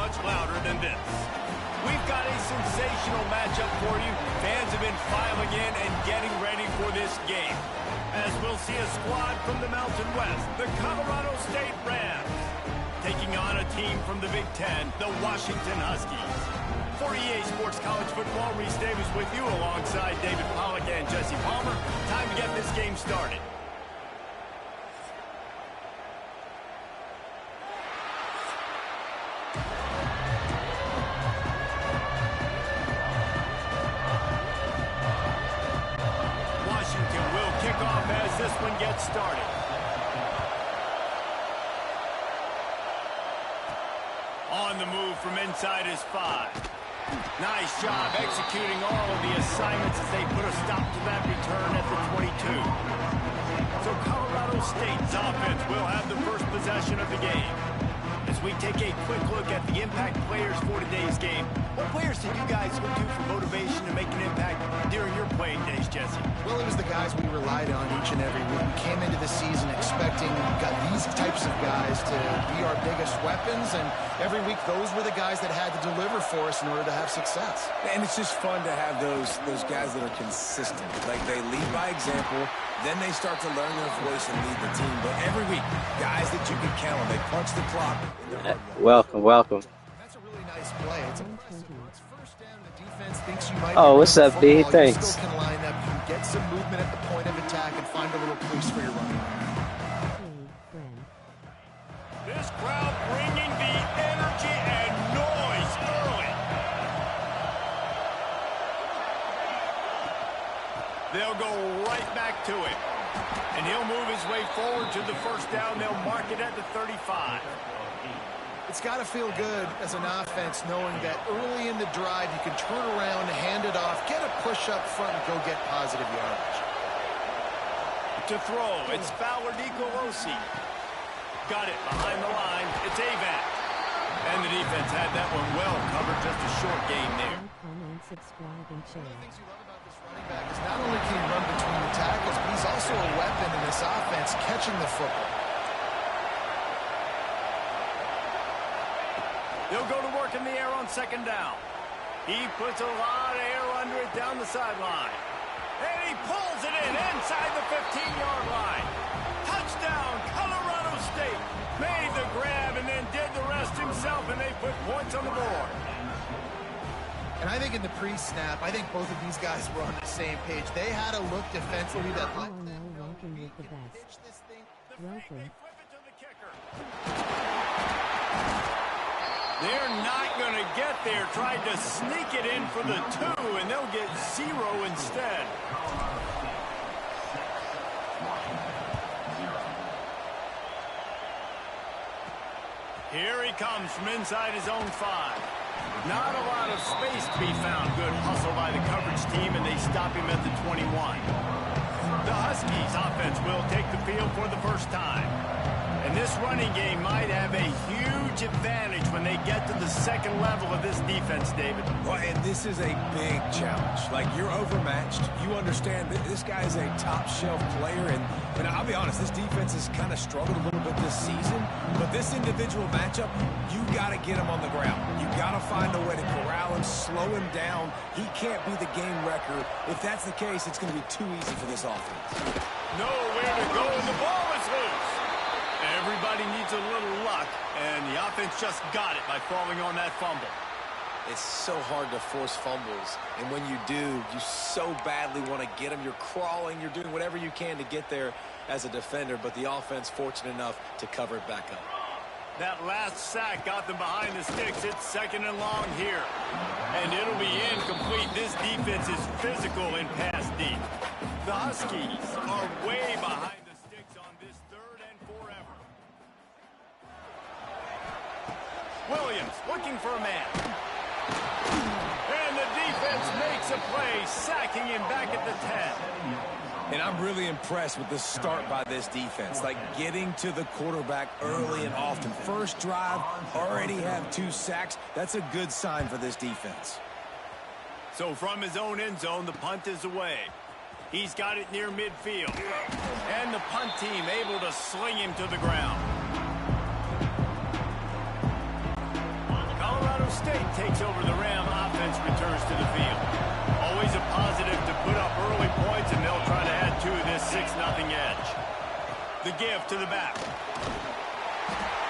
much louder than this. We've got a sensational matchup for you. Fans have been filing in and getting ready for this game. As we'll see a squad from the Mountain West, the Colorado State Rams, taking on a team from the Big Ten, the Washington Huskies. For EA Sports College Football, Reese Davis with you alongside David Pollack and Jesse Palmer. Time to get this game started. Washington will kick off as this one gets started. On the move from inside his 5. Nice job executing all of the assignments as they put a stop to that return at the 22. So Colorado State's offense will have the first possession of the game. As we take a quick look at the impact players for today's game, what players did you guys look to for motivation to make an impact during your playing days, Jesse? Well, it was the guys we relied on each and every week. We came into the season expecting these types of guys to be our biggest weapons, and every week those were the guys that had to deliver for us in order to have success. And it's just fun to have those guys that are consistent. Like, they lead by example, then they start to learn their voice and lead the team. But every week, guys that you can count on, they punch the clock. Welcome. That's a really nice play. It's impressive. It's first down. The defense thinks you might Oh, what's up, B? Thanks. You still can line up. You can get some movement at the point of attack and find a little place for your run. This crowd bringing the energy and noise early. They'll go right back to him. And he'll move his way forward to the first down. They'll mark it at the 35. It's got to feel good as an offense knowing that early in the drive you can turn around, hand it off, get a push up front, and go get positive yardage. To throw, it's Fowler DeColosi. Got it behind the line. It's Avac. And the defense had that one well covered. Just a short game there. One of the things you love about this running back is not only can he run between the tackles, but he's also a weapon in this offense catching the football. They'll go to work in the air on second down. He puts a lot of air under it down the sideline. And he pulls it in inside the 15-yard line. Touchdown, Colorado State. Made the grab and then did the rest himself, and they put points on the board. And I think in the pre-snap, I think both of these guys were on the same page. They had a look defensively that let pitch this thing. They're not going to get there. Tried to sneak it in for the 2, and they'll get 0 instead. Here he comes from inside his own 5. Not a lot of space to be found. Good hustle by the coverage team, and they stop him at the 21. The Huskies offense will take the field for the first time. And this running game might have a huge advantage when they get to the second level of this defense, David. Well, and this is a big challenge. Like, you're overmatched. You understand that this guy is a top-shelf player. And I'll be honest, this defense has kind of struggled a little bit this season. But this individual matchup, you got to get him on the ground. You got to find a way to corral him, slow him down. He can't be the game wrecker. If that's the case, it's going to be too easy for this offense. Nowhere to go, and the ball is loose. Everybody needs a little luck, and the offense just got it by falling on that fumble. It's so hard to force fumbles, and when you do, you so badly want to get them. You're crawling, you're doing whatever you can to get there as a defender, but the offense fortunate enough to cover it back up. That last sack got them behind the sticks. It's second and long here, and it'll be incomplete. This defense is physical in pass deep. The Huskies are way behind the sticks on this 3rd and forever. Williams looking for a man. And the defense makes a play, sacking him back at the 10. And I'm really impressed with the start by this defense. Like, getting to the quarterback early and often. First drive, already have 2 sacks. That's a good sign for this defense. So from his own end zone, the punt is away. He's got it near midfield. And the punt team able to sling him to the ground. State takes over the Ram. Offense returns to the field. Always a positive to put up early points, and they'll try to add to this 6-0 edge. The give to the back.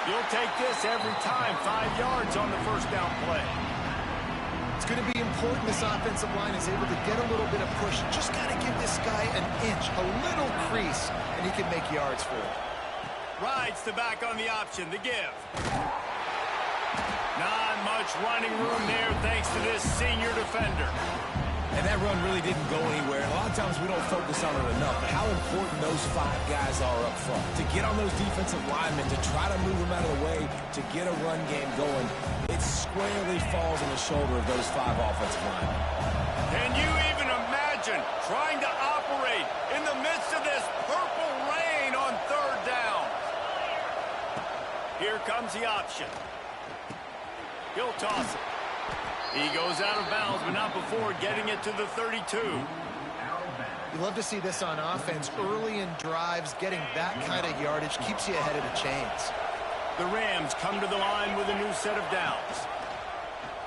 You'll take this every time. 5 yards on the first down play. It's going to be important this offensive line is able to get a little bit of push. Just got to give this guy an inch, a little crease, and he can make yards for it. Rides the back on the option. The give. Not much running room there thanks to this senior defender. And that run really didn't go anywhere. And a lot of times we don't focus on it enough. But how important those 5 guys are up front. To get on those defensive linemen, to try to move them out of the way, to get a run game going, it squarely falls on the shoulder of those 5 offensive linemen. Can you even imagine trying to operate in the midst of this purple rain on 3rd down? Here comes the option. He'll toss it. He goes out of bounds, but not before getting it to the 32. You love to see this on offense. Early in drives, getting that kind of yardage keeps you ahead of the chains. The Rams come to the line with a new set of downs.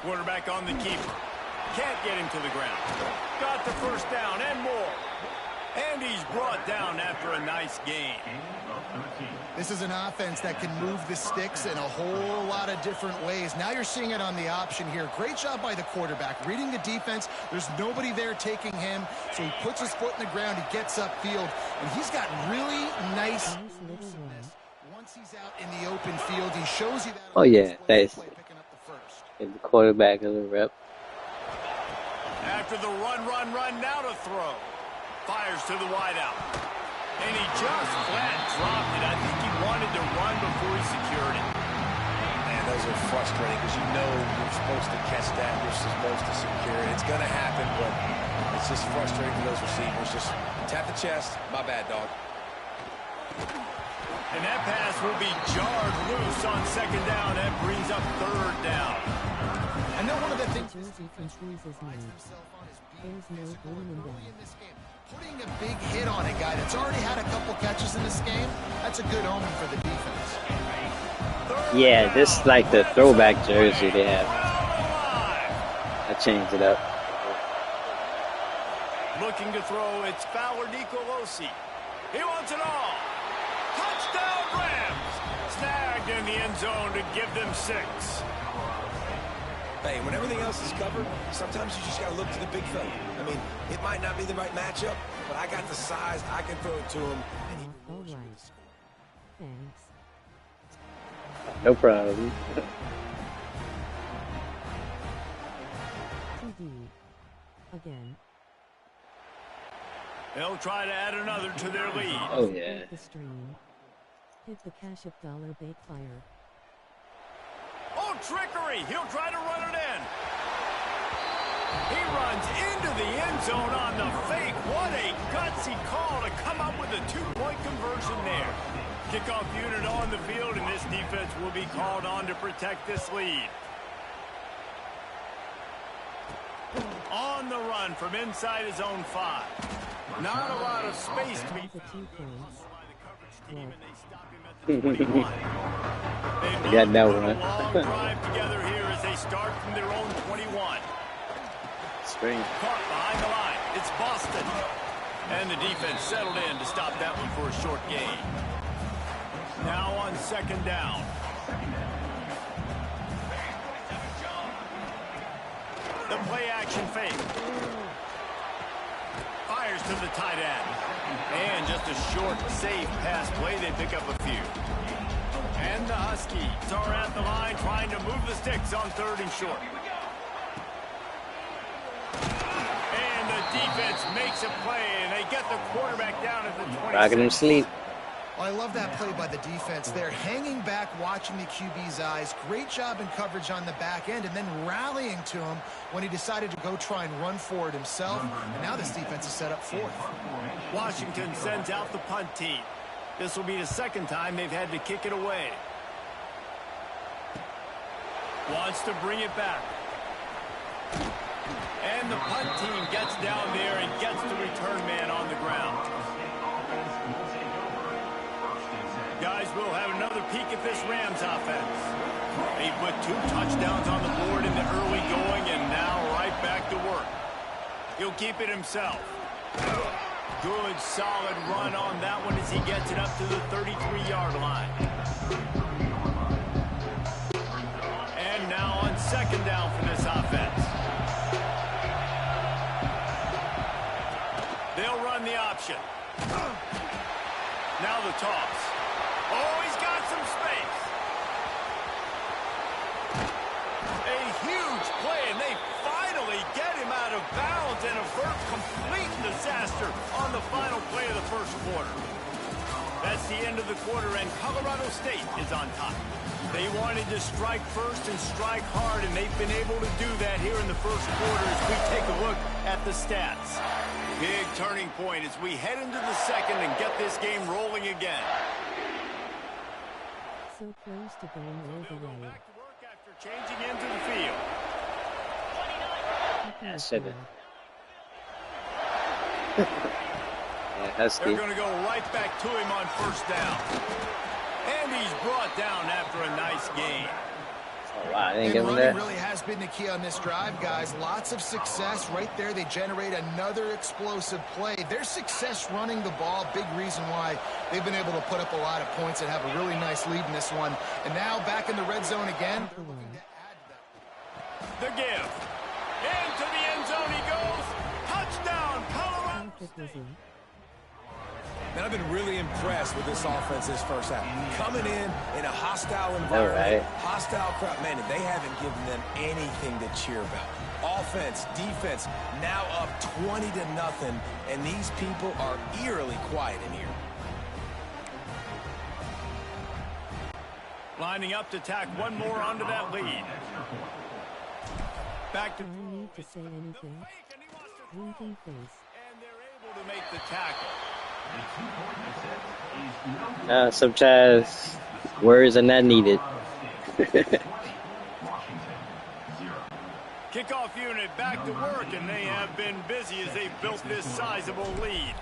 Quarterback on the keeper. Can't get him to the ground. Got the first down and more. And he's brought down after a nice gain. This is an offense that can move the sticks in a whole lot of different ways. Now you're seeing it on the option here. Great job by the quarterback. Reading the defense, there's nobody there taking him, so he puts his foot in the ground, he gets upfield, and he's got really nice elusiveness. Once he's out in the open field, he shows you that. Oh yeah, that's picking up the first. give the quarterback a little rep. After the run, now to throw. Fires to the wideout. And he just flat dropped it. I think he wanted to run before he secured it. Man, those are frustrating because you know you're supposed to catch that. You're supposed to secure it. It's going to happen, but it's just frustrating for those receivers. Just tap the chest. My bad, dog. And that pass will be jarred loose on 2nd down and brings up 3rd down. I know one of the things There's no holding him down. putting a big hit on a guy that's already had a couple catches in this game, that's a good omen for the defense. Yeah, this is like the throwback jersey they have. I changed it up. Looking to throw, it's Fowler Nicolosi. He wants it all. Touchdown Rams. Snagged in the end zone to give them 6. Hey, when everything else is covered, sometimes you just got to look to the big fella. I mean, it might not be the right matchup, but I got the size, I can throw it to him. All right. Thanks. No problem. TD. Again. They'll try to add another to their lead. Oh yeah. The stream. Hit the cash up dollar bait fire. Oh, trickery! He'll try to run it in. He runs into the end zone on the fake. What a gutsy call to come up with a 2-point conversion there. Kickoff unit on the field, and this defense will be called on to protect this lead. On the run from inside his own 5. Not a lot of space to be found. I got that one. Long drive together here as they start from their own 21. Strange. Caught behind the line. It's Boston. And the defense settled in to stop that one for a short gain. Now on 2nd down. The play action fake. Fires to the tight end. And just a short, safe pass play. They pick up a few. And the Huskies are at the line trying to move the sticks on 3rd and short. And the defense makes a play, and they get the quarterback down at the 26. Rocking him sleep. Well, I love that play by the defense. They're hanging back, watching the QB's eyes. Great job in coverage on the back end, and then rallying to him when he decided to go try and run for it himself. And now this defense is set up 4th. Washington sends out the punt team. This will be the 2nd time they've had to kick it away. Wants to bring it back. And the punt team gets down there and gets the return man on the ground. Guys, we'll have another peek at this Rams offense. They put 2 touchdowns on the board in the early going, and now right back to work. He'll keep it himself. Good, solid run on that one as he gets it up to the 33-yard line. And now on 2nd down for this offense. They'll run the option. Now the toss. Oh, he's got some space. A huge play, and they finally get him out of bounds and avert complete disaster on the final play of the first quarter. That's the end of the quarter, and Colorado State is on top. They wanted to strike first and strike hard, and they've been able to do that here in the first quarter as we take a look at the stats. Big turning point as we head into the second and get this game rolling again. So close to going all the way. Back to work after changing into the field. Yeah, I said it. Yeah, that's They're the. going to go right back to him on 1st down. And he's brought down after a nice gain. Oh, wow, I didn't And give him running that. really has been the key on this drive, guys. Lots of success right there. They generate another explosive play. Their success running the ball, big reason why they've been able to put up a lot of points and have a really nice lead in this one. And now back in the red zone again. They're looking to add to that. The give. Into the end zone he goes. Touchdown, Colorado. And I've been really impressed with this offense this first half. Coming in a hostile environment, hostile crowd. Man, they haven't given them anything to cheer about. Offense, defense, now up 20-0, and these people are eerily quiet in here. Lining up to tack one more onto that lead. Back to Do I need to say anything? Winking face. and they're able to make the tackle. Sometimes words are not needed. Kickoff unit back to work, and they have been busy as they've built this sizable lead.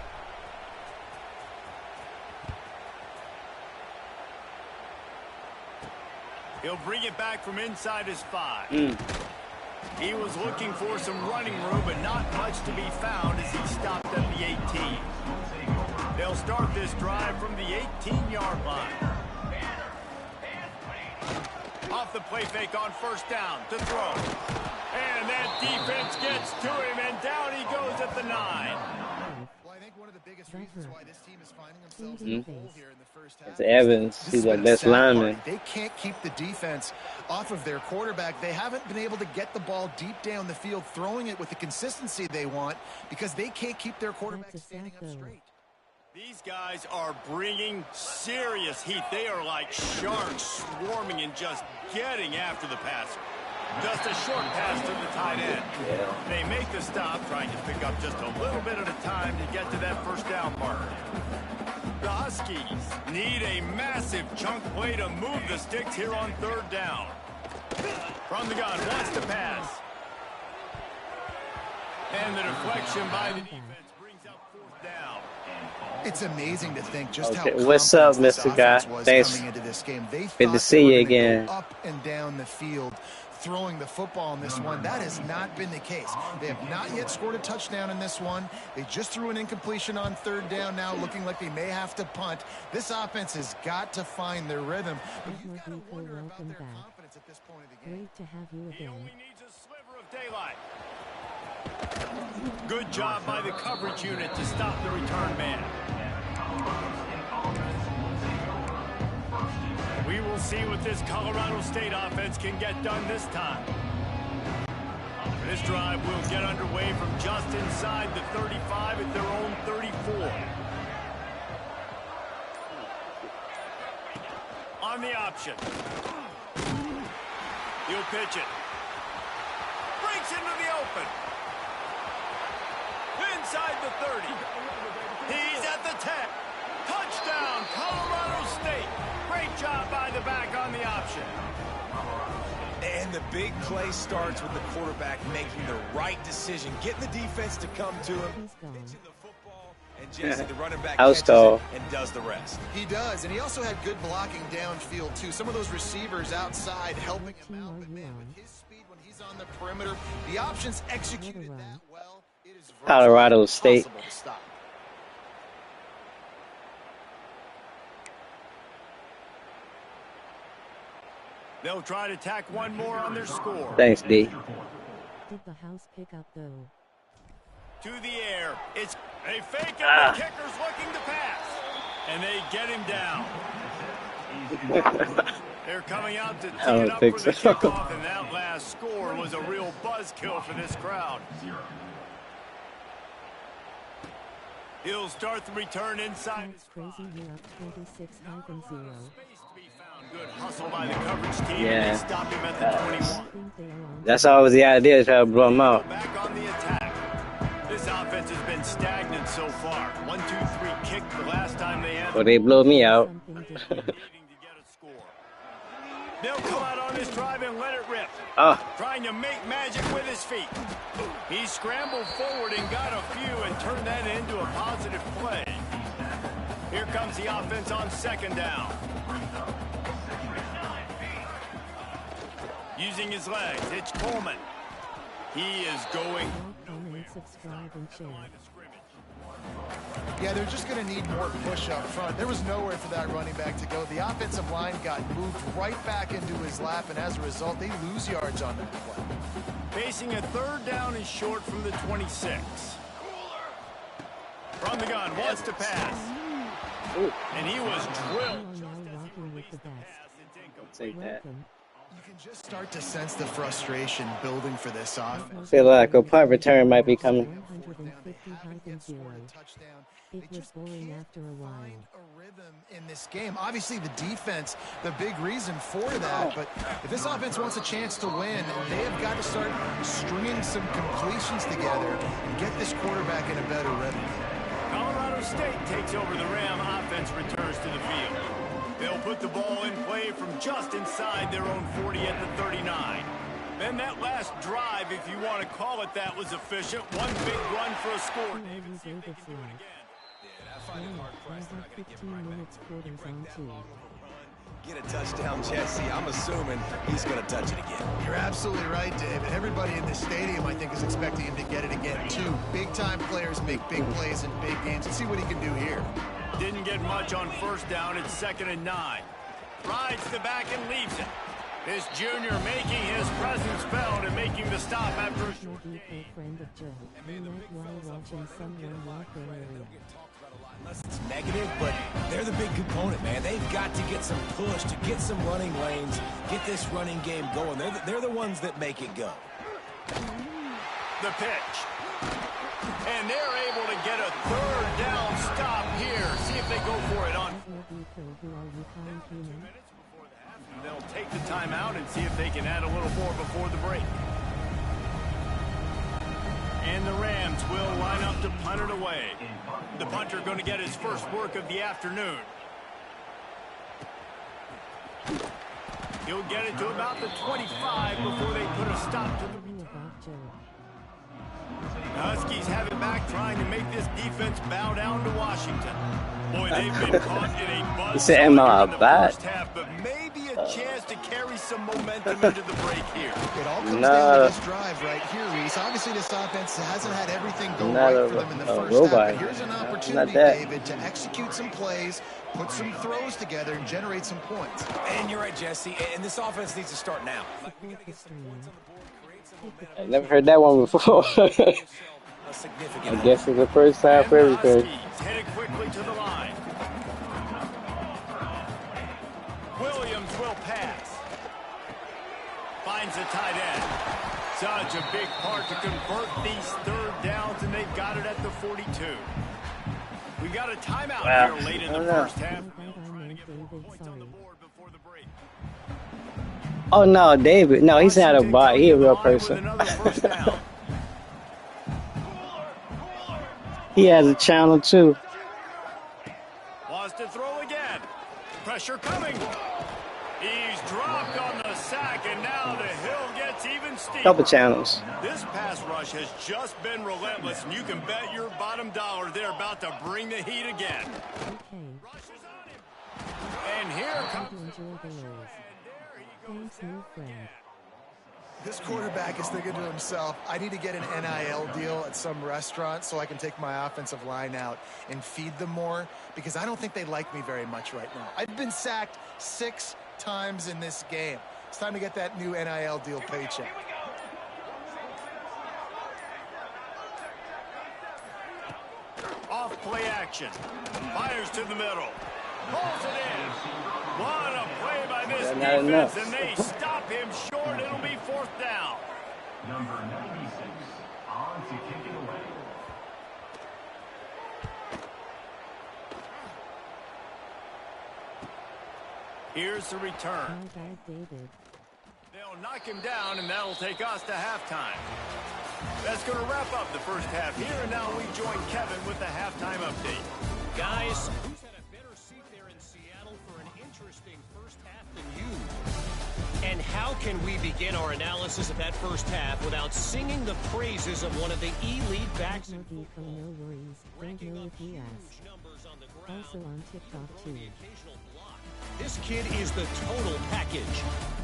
He'll bring it back from inside his 5. He was looking for some running room, but not much to be found as he stopped at the 18. They'll start this drive from the 18-yard line. Off the play fake on 1st down to throw. And that defense gets to him, and down he goes at the 9. Well, I think one of the biggest reasons why this team is finding themselves in the hole here in the first half. It's Evans. He's their best lineman. They can't keep the defense off of their quarterback. They haven't been able to get the ball deep down the field, throwing it with the consistency they want because they can't keep their quarterback standing up straight. These guys are bringing serious heat. They are like sharks swarming and just getting after the passer. Just a short pass to the tight end. They make the stop, trying to pick up just a little bit at a time to get to that 1st down mark. The Huskies need a massive chunk play to move the sticks here on 3rd down. From the gun, wants to pass. And the deflection by the defense brings up 4th down. It's amazing to think just how What's up, confident this Mr. Guy? offense was Thanks. coming into this game. They Good to thought see they were you gonna again. go up and down the field, throwing the football in this one. That has not been the case. They have not yet scored a touchdown in this one. They just threw an incompletion on 3rd down now, looking like they may have to punt. This offense has got to find their rhythm. But you've got to wonder about their confidence at this point of the game. Great to have you He again. only needs a sliver of daylight. Good job by the coverage unit to stop the return man. We will see what this Colorado State offense can get done this time. This drive will get underway from just inside the 35 at their own 34. On the option. He'll pitch it. Breaks into the open. Inside the 30. He's at the 10. Touchdown, Colorado State. Great job by the back on the option. And the big play starts with the quarterback making the right decision, getting the defense to come to him, He's gone. pitching the football And Jesse, the running back House catches call. it and does the rest. He does, and he also had good blocking downfield, too. Some of those receivers outside helping him Team out, are but you man, on? with his speed when he's on the perimeter, the options executed Another that well. It is virtually Colorado State. impossible to stop. They'll try to tack one more on their score. Thanks, D. Did the house pick up though? To the air. It's a fake, and the kicker's looking to pass. And they get him down. They're coming out to tee don't it up think for the so. kickoff, and that last score was a real buzzkill for this crowd. He'll start the return inside. That's crazy. You're up 26-0. Good hustle by the coverage team, Yeah. and they stop him at the 21. Think they are on. That's always the idea, try to blow them out. Back on the attack. This offense has been stagnant so far. 1, 2, 3 kick the last time they had Well, they blew me out. Something different. needing to get a score. They'll come out on this drive and let it rip. Oh, Trying to make magic with his feet. He scrambled forward and got a few and turned that into a positive play. Here comes the offense on second down. Using his legs, it's Coleman. He is going. Like, comment, subscribe, and share. Yeah, they're just going to need more push up front. There was nowhere for that running back to go. The offensive line got moved right back into his lap, and as a result, they lose yards on that play. Facing a third down and short from the 26. From the gun, wants to pass. And he was drilled. You are now rocking with the best. take that. Welcome. You can just start to sense the frustration building for this offense. Feel like a punt return might be coming. 150-0. It was boring after a while. Find a rhythm in this game. Obviously, the defense, the big reason for that. But if this offense wants a chance to win, they have got to start stringing some completions together and get this quarterback in a better rhythm. Colorado State takes over. The Ram offense returns to the field. They'll put the ball in play from just inside their own 40 at the 39. Then that last drive, if you want to call it that, was efficient. One big run for a score. Davis Davis live. I find it hard pressed that I gotta give him 15 right minutes back. quarters on 2. Get a touchdown, Jesse. I'm assuming he's going to touch it again. You're absolutely right, David. Everybody in this stadium, I think, is expecting him to get it again, too. Big-time players make big plays in big games. Let's see what he can do here. Didn't get much on first down. It's 2nd and 9. Rides the back and leaves it. This junior making his presence felt and making the stop after a short Maybe a friend of Joe. We met while watching someone walk earlier. Unless it's negative, but they're the big component, man. They've got to get some push, to get some running lanes, get this running game going. They're the ones that make it go. the pitch. And they're able to get a third down stop here. See if they go for it on. They'll take the timeout and see if they can add a little more before the break. And the Rams will line up to punt it away. The punter going to get his first work of the afternoon. He'll get it to about the 25 before they put a stop to the return. The Huskies have it back, trying to make this defense bow down to Washington. Boy, they've been caught in a buzz in the first half, but maybe a chance to carry some momentum into the break here. It all comes down to this drive right here, Reese. Obviously, this offense hasn't had everything go right for them in the first half, but here's an opportunity, David, to execute some plays, put some throws together, and generate some points. And you're right, Jesse, and this offense needs to start now. I've never heard that one before. I guess it's the first time for everything. Headed quickly to the line. Williams will pass. Finds a tight end. Such a big part to convert these third downs, and they've got it at the 42. We've got a timeout here late in the first half. Oh no, David. No, he's not a bot. He's a real person. He has a channel too. Wants to throw again. Pressure coming. He's dropped on the sack, and now the hill gets even steeper. Couple channels. This pass rush has just been relentless, and you can bet your bottom dollar they're about to bring the heat again. Okay. Rushes on him. And here comes Enjoy the Rolls. Thanks, new friend. This quarterback is thinking to himself, I need to get an NIL deal at some restaurant so I can take my offensive line out and feed them more, because I don't think they like me very much right now. I've been sacked 6 times in this game. It's time to get that new NIL deal paycheck. off play action. Fires to the middle. Pulls it in. What a play by this defense, and they stop him short. It'll be 4th down. Number 96 on to kick it away. Here's the return. David. They'll knock him down, and that'll take us to halftime. That's going to wrap up the first half here, and now we join Kevin with the halftime update. Guys, who's had a better seat there in Seattle for an interesting first half than you? And how can we begin our analysis of that first half without singing the praises of one of the elite backs in From No Worries. Don't know if you asked. Also on TikTok too. This kid is the total package.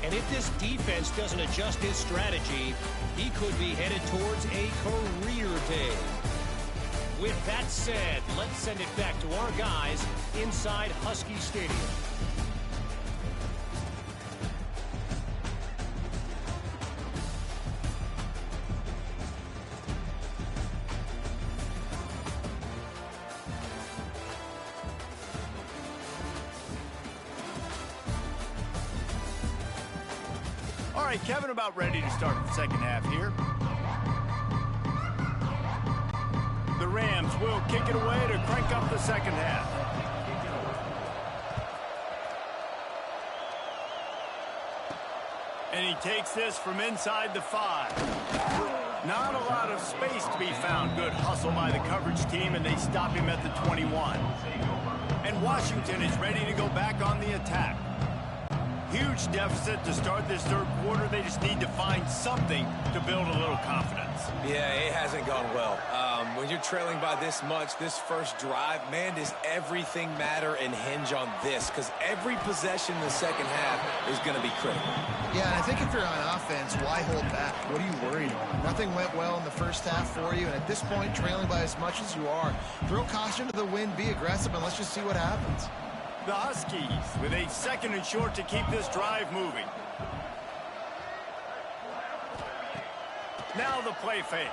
And if this defense doesn't adjust his strategy, he could be headed towards a career day. With that said, let's send it back to our guys inside Husky Stadium. All right, Kevin, about ready to start the second half here. The Rams will kick it away to crank up the second half. And he takes this from inside the 5. Not a lot of space to be found. Good hustle by the coverage team, and they stop him at the 21. And Washington is ready to go back on the attack. Huge deficit to start this third quarter. They just need to find something to build a little confidence. Yeah, it hasn't gone well. When you're trailing by this much, this first drive, man, does everything matter and hinge on this? Because every possession in the second half is going to be critical. Yeah, and I think if you're on offense, why hold back? What are you worried about? Nothing went well in the first half for you, and at this point, trailing by as much as you are, throw caution to the wind, be aggressive, and let's just see what happens. The Huskies with a 2nd and short to keep this drive moving. Now the play fake.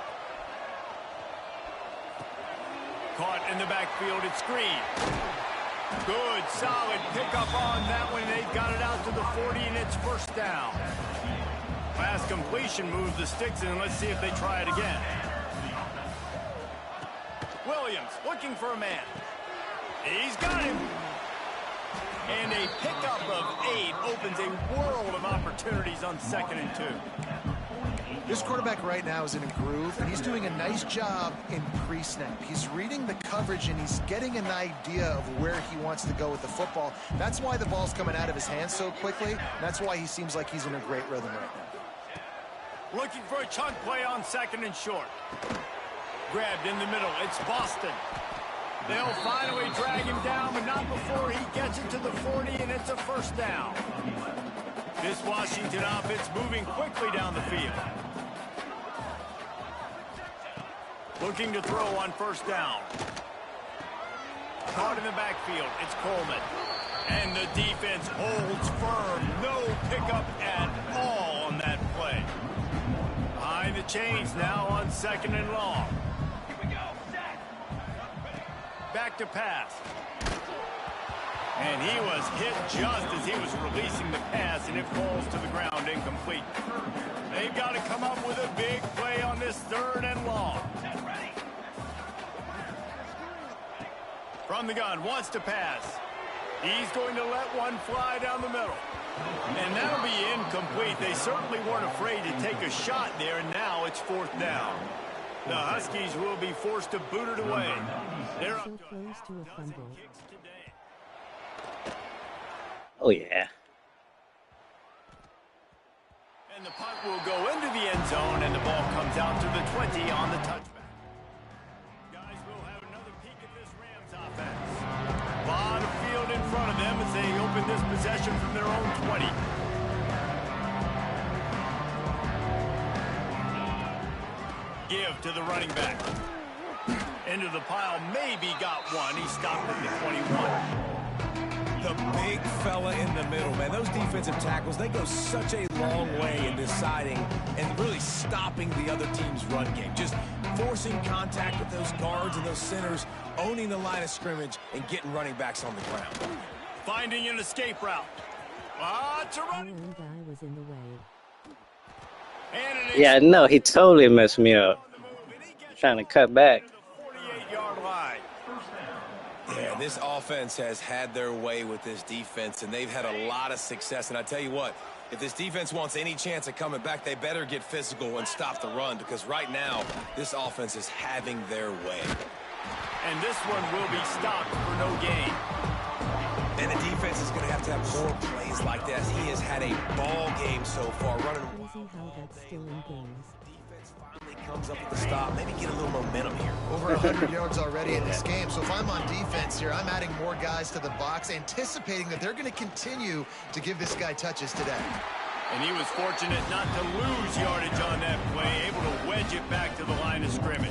Caught in the backfield, it's Green. Good, solid pickup on that one. They've got it out to the 40, and it's 1st down. Pass completion moves the sticks in. Let's see if they try it again. Williams looking for a man. He's got him. And a pickup of 8 opens a world of opportunities on 2nd and 2. This quarterback right now is in a groove, and he's doing a nice job in pre-snap. He's reading the coverage, and he's getting an idea of where he wants to go with the football. That's why the ball's coming out of his hands so quickly. That's why he seems like he's in a great rhythm right now. Looking for a chunk play on 2nd and short. Grabbed in the middle. It's Boston. They'll finally drag him down, but not before he gets it to the 40, and it's a 1st down. This Washington offense moving quickly down the field. Looking to throw on 1st down. Caught in the backfield. It's Coleman. And the defense holds firm. No pickup at all on that play. Behind the chains now on 2nd and long. Back to pass. And he was hit just as he was releasing the pass, and it falls to the ground incomplete. They've got to come up with a big play on this 3rd and long. From the gun, wants to pass. He's going to let one fly down the middle. And that'll be incomplete. They certainly weren't afraid to take a shot there, and now it's 4th down. The Huskies will be forced to boot it away. They're So close to a fumble. Oh, yeah. And the punt will go into the end zone, and the ball comes out to the 20 on the touchback. Guys, we'll have another peek at this Rams offense. A lot of field in front of them as they open this possession from their own 20. Give to the running back. Into the pile, maybe got one. He stopped at the 21. The big fella in the middle, man. Those defensive tackles, they go such a long way in deciding and really stopping the other team's run game. Just forcing contact with those guards and those centers, owning the line of scrimmage, and getting running backs on the ground. Finding an escape route. It's a running. One guy was in the way. Yeah, no, he totally messed me up. Trying to cut back. 48-yard line. Yeah, this offense has had their way with this defense, and they've had a lot of success. And I tell you what, if this defense wants any chance of coming back, they better get physical and stop the run, because right now, this offense is having their way. And this one will be stopped for no gain. And the defense is going to have more plays like that. He has had a ball game so far, running Crazy how that's still in games. Defense finally comes up with the stop. Maybe get a little momentum here. Over 100 yards already in this game. So if I'm on defense here, I'm adding more guys to the box, anticipating that they're going to continue to give this guy touches today. And he was fortunate not to lose yardage on that play, able to wedge it back to the line of scrimmage.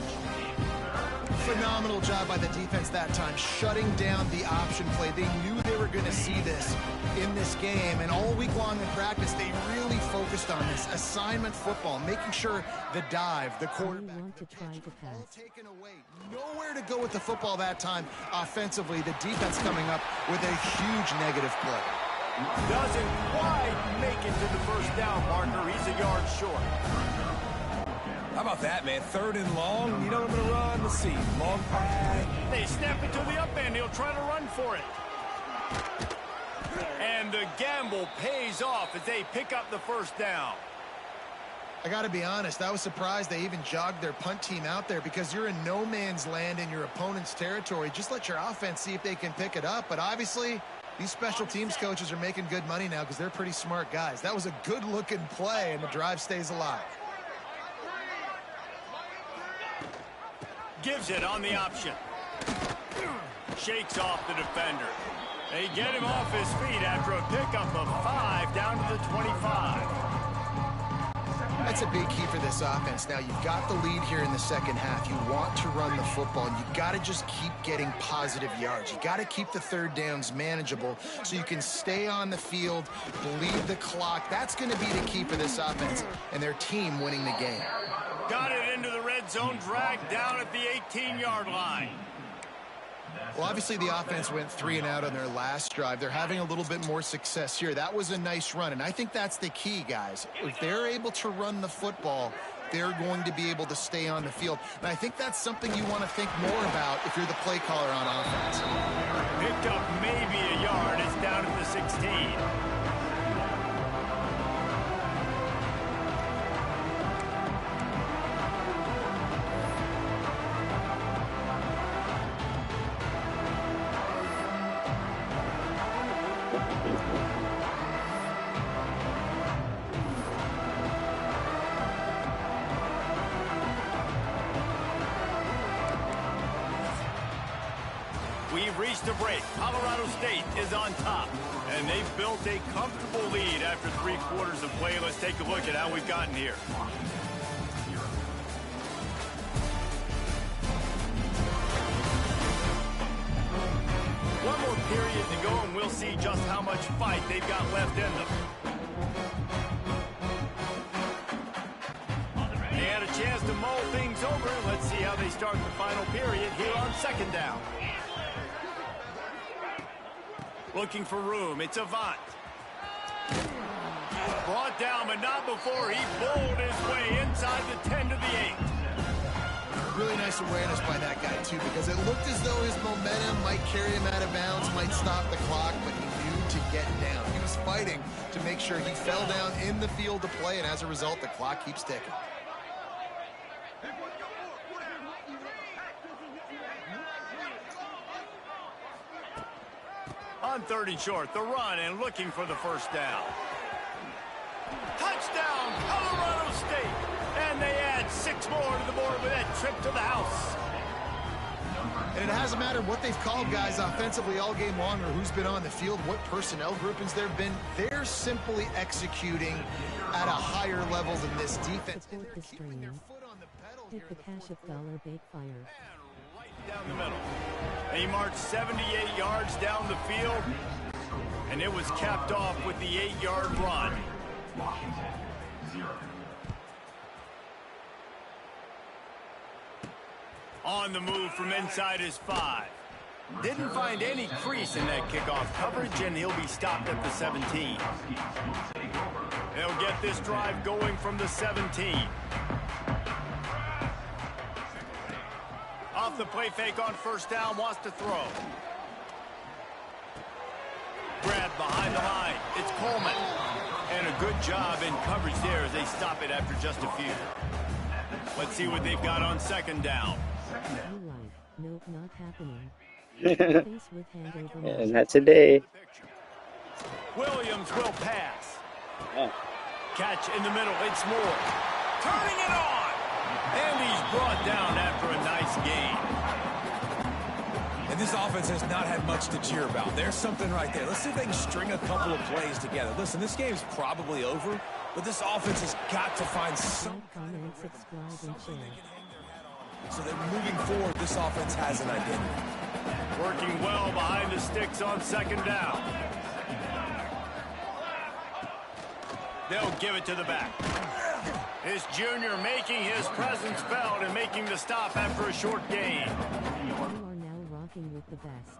Phenomenal job by the defense that time, shutting down the option play. They knew they were going to see this in this game, and all week long in practice, they really focused on this assignment football, making sure the dive, the quarterback, want to the try pitch, to pass. all taken away. Nowhere to go with the football that time offensively. The defense coming up with a huge negative play. Doesn't quite make it to the first down marker. He's a yard short. How about that, man? 3rd and long. You know what I'm going to run? Let's see. Long pass. They snap it to the up end. He'll try to run for it. And the gamble pays off as they pick up the first down. I got to be honest, I was surprised they even jogged their punt team out there, because you're in no man's land in your opponent's territory. Just let your offense see if they can pick it up. But obviously, these special teams coaches are making good money now because they're pretty smart guys. That was a good-looking play, and the drive stays alive. Gives it on the option. Shakes off the defender. They get him off his feet after a pickup of 5 down to the 25. That's a big key for this offense. Now, you've got the lead here in the second half. You want to run the football, and you got to just keep getting positive yards. You got to keep the third downs manageable so you can stay on the field, bleed the clock. That's going to be the key for this offense and their team winning the game. Got it into the red zone, dragged down at the 18-yard line. Well, obviously the offense went 3 and out on their last drive. They're having a little bit more success here. That was a nice run, and I think that's the key, guys. If they're able to run the football, they're going to be able to stay on the field. And I think that's something you want to think more about if you're the play caller on offense. Picked up maybe a yard. It's down at the 16. We've reached a break. Colorado State is on top, and they've built a comfortable lead after 3 quarters of play. Let's take a look at how we've gotten here. One more period to go, and we'll see just how much fight they've got left in them. They had a chance to mull things over. Let's see how they start the final period here on 2nd down. Looking for room. It's Avant. Brought down, but not before he bowled his way inside the 10 to the 8. Really nice awareness by that guy, too, because it looked as though his momentum might carry him out of bounds, might stop the clock, but he knew to get down. He was fighting to make sure he fell down in the field to play, and as a result, the clock keeps ticking. On 3rd and short, the run and looking for the first down. Touchdown, Colorado State. And they add 6 more to the board with that trip to the house. And it hasn't mattered what they've called guys offensively all game long or who's been on the field, what personnel groupings there have been. They're simply executing at a higher level than this defense. Support the stream. Hit the cash of $8 fire. And right down the middle. They marched 78 yards down the field, and it was capped off with the 8-yard run. Washington, 0. On the move from inside his 5. Didn't find any crease in that kickoff coverage, and he'll be stopped at the 17. They'll get this drive going from the 17. Off the play fake on first down, wants to throw. Grabbed behind the line. It's Coleman. And a good job in coverage there as they stop it after just a few. Let's see what they've got on second down. Nope, not happening. Face with handover. And not today. Williams will pass. Oh. Catch in the middle. It's Moore. Turning it on. And he's brought down after a nice gain. And this offense has not had much to cheer about. There's something right there. Let's see if they can string a couple of plays together. Listen, this game's probably over, but this offense has got to find some kind of subscribe and share. so that moving forward, this offense has an identity. Working well behind the sticks on second down. They'll give it to the back. This junior making his presence felt and making the stop after a short gain. You are now rocking with the best.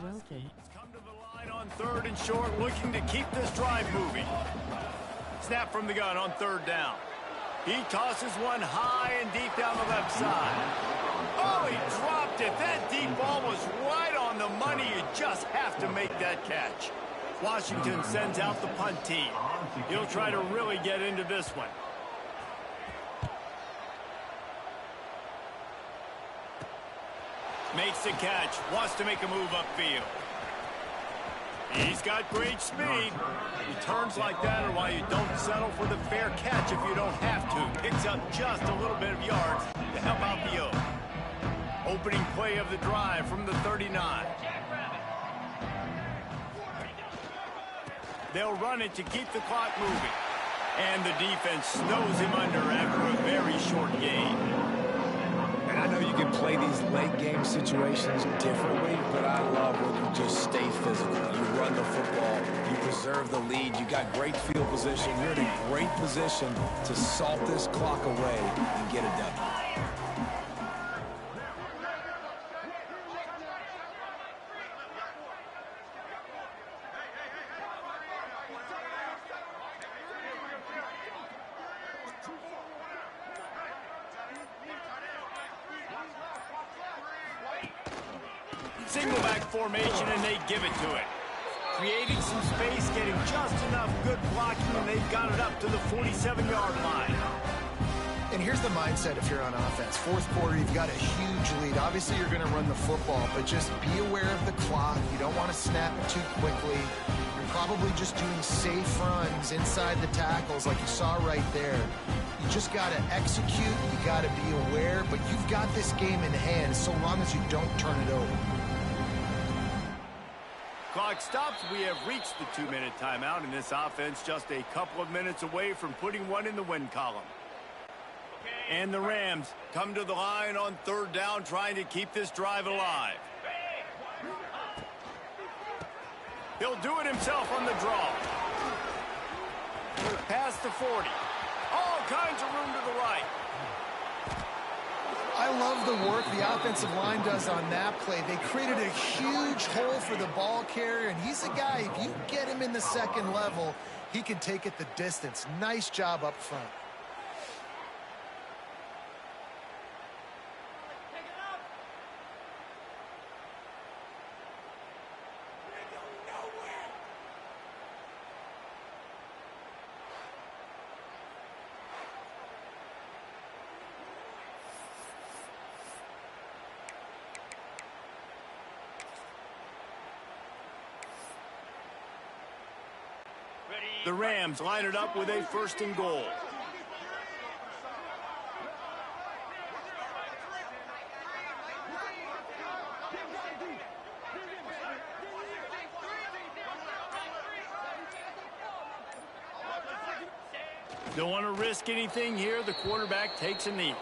Welcome. Come to the line on third and short, looking to keep this drive moving. Snap from the gun on third down. He tosses one high and deep down the left side. Oh, he dropped it. That deep ball was right on the money. You just have to make that catch. Washington sends out the punt team. He'll try to really get into this one. Makes the catch. Wants to make a move upfield. He's got great speed. Returns like that are why you don't settle for the fair catch if you don't have to. Picks up just a little bit of yards to help out the O. Opening play of the drive from the 39. They'll run it to keep the clock moving. And the defense snows him under after a very short gain. And I know you can play these late game situations differently, but I love when you just stay physical. You run the football, you preserve the lead, you got great field position, you're in a great position to salt this clock away and get it done. Single back formation, and they give it to it. Creating some space, getting just enough good blocking, and they've got it up to the 47-yard line. And here's the mindset if you're on offense. Fourth quarter, you've got a huge lead. Obviously, you're going to run the football, but just be aware of the clock. You don't want to snap it too quickly. You're probably just doing safe runs inside the tackles like you saw right there. You just got to execute. You got to be aware, but you've got this game in hand so long as you don't turn it over. Clock stops. We have reached the 2-minute timeout, and this offense just a couple of minutes away from putting one in the win column. And the Rams come to the line on third down, trying to keep this drive alive. He'll do it himself on the draw. Past the 40. All kinds of room to the right. I love the work the offensive line does on that play. They created a huge hole for the ball carrier, and he's a guy, if you get him in the second level, he can take it the distance. Nice job up front. Ready, The Rams line it up with a 1st and goal. Don't want to risk anything here. The quarterback takes a knee.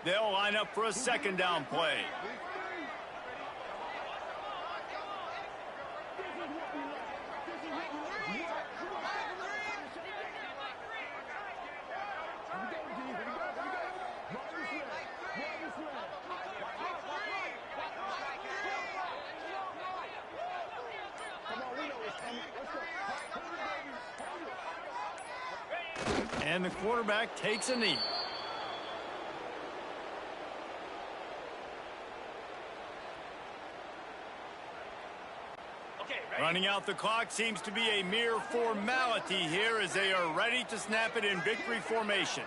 They'll line up for a 2nd down play. And the quarterback takes a knee. Running out the clock seems to be a mere formality here as they are ready to snap it in victory formation.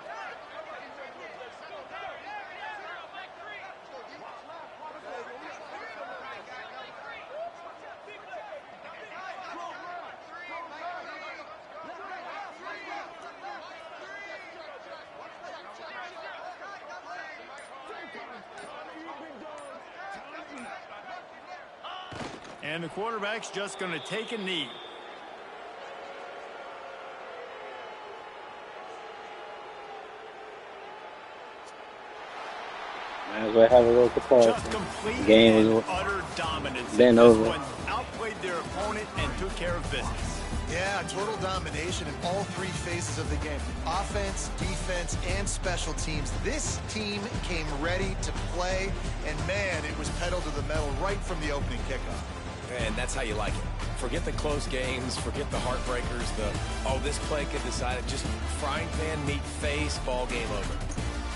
And the quarterback's just going to take a knee. Might as well have a little pause. Just complete Game and utter dominance. Been over. This one outplayed their opponent and took care of business. Yeah, total domination in all 3 phases of the game. Offense, defense, and special teams. This team came ready to play, and man, it was pedal to the metal right from the opening kickoff. And that's how you like it. Forget the close games, forget the heartbreakers, this play could decide it. Just frying pan, meat face, ball game over.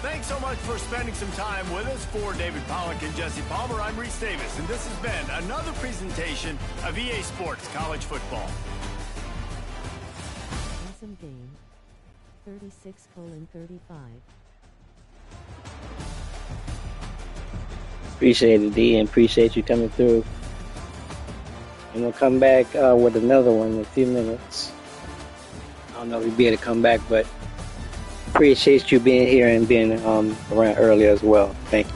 Thanks so much for spending some time with us. For David Pollock and Jesse Palmer, I'm Reese Davis, and this has been another presentation of EA Sports College Football. Awesome game. 36-35. Appreciate it, D, and appreciate you coming through. And we'll come back with another one in a few minutes. I don't know if we'll be able to come back, but appreciate you being here and being around earlier as well. Thank you.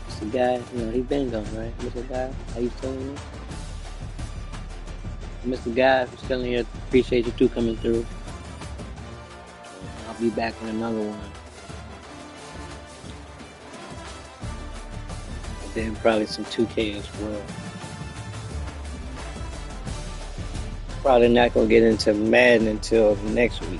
Mr. Guy, he been gone, right? Mr. Guy, how you feeling? Mr. Guy, if you're still in here, appreciate you too coming through. I'll be back with another one. And then probably some 2K as well. Probably not gonna get into Madden until next week.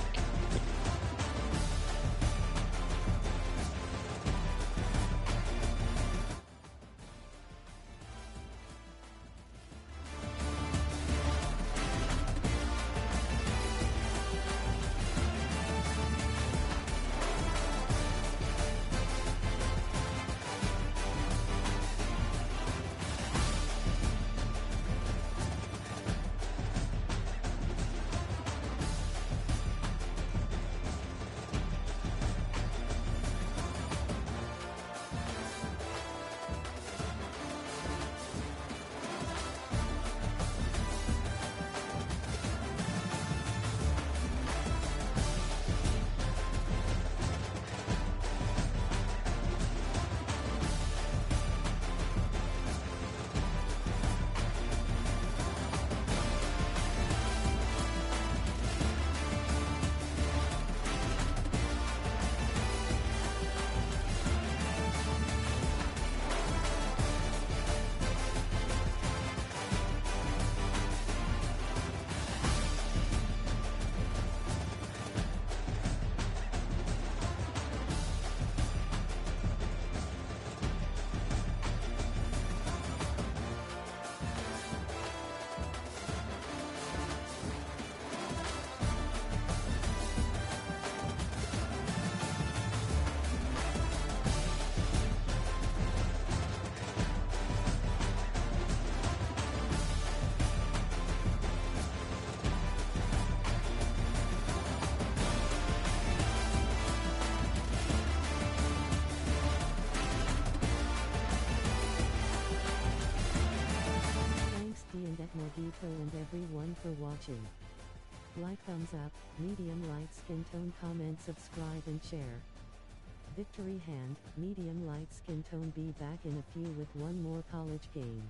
T and Etmogito and everyone for watching. Like, thumbs up, medium, light skin tone, comment, subscribe and share. Victory hand, medium light skin tone. Be back in a few with one more college game.